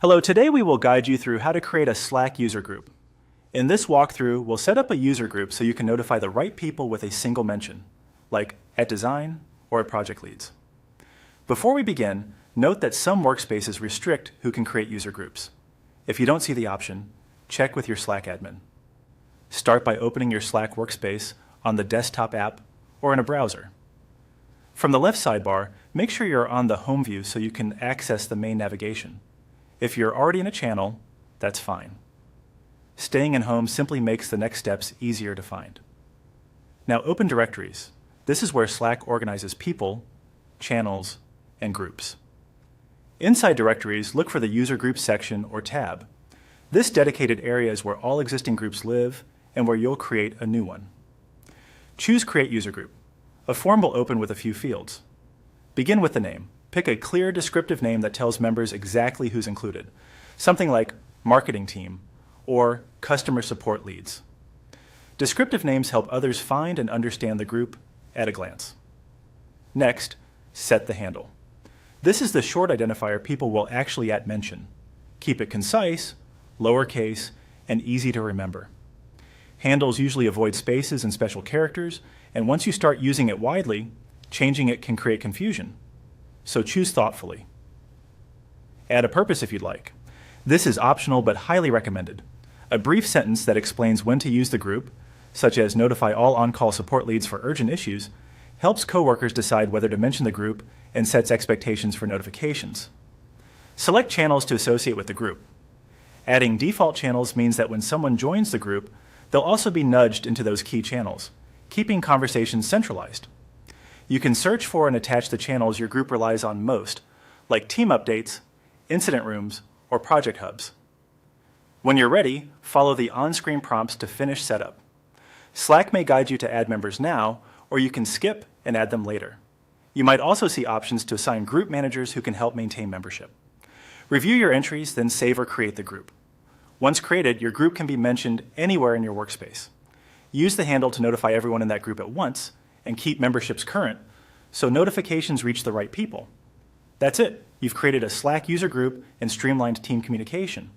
Hello, today we will guide you through how to create a Slack user group. In this walkthrough, we'll set up a user group so you can notify the right people with a single mention, like at design or at project leads. Before we begin, note that some workspaces restrict who can create user groups. If you don't see the option, check with your Slack admin. Start by opening your Slack workspace on the desktop app or in a browser. From the left sidebar, make sure you're on the home view so you can access the main navigation. If you're already in a channel, that's fine. Staying in home simply makes the next steps easier to find. Now open directories. This is where Slack organizes people, channels, and groups. Inside directories, look for the user group section or tab. This dedicated area is where all existing groups live and where you'll create a new one. Choose Create User Group. A form will open with a few fields. Begin with the name. Pick a clear, descriptive name that tells members exactly who's included. Something like Marketing Team or Customer Support Leads. Descriptive names help others find and understand the group at a glance. Next, set the handle. This is the short identifier people will actually @mention. Keep it concise, lowercase, and easy to remember. Handles usually avoid spaces and special characters, and once you start using it widely, changing it can create confusion. So choose thoughtfully. Add a purpose if you'd like. This is optional but highly recommended. A brief sentence that explains when to use the group, such as notify all on-call support leads for urgent issues, helps coworkers decide whether to mention the group and sets expectations for notifications. Select channels to associate with the group. Adding default channels means that when someone joins the group, they'll also be nudged into those key channels, keeping conversations centralized. You can search for and attach the channels your group relies on most, like team updates, incident rooms, or project hubs. When you're ready, follow the on-screen prompts to finish setup. Slack may guide you to add members now, or you can skip and add them later. You might also see options to assign group managers who can help maintain membership. Review your entries, then save or create the group. Once created, your group can be mentioned anywhere in your workspace. Use the handle to notify everyone in that group at once, and keep memberships current, so notifications reach the right people. That's it. You've created a Slack user group and streamlined team communication.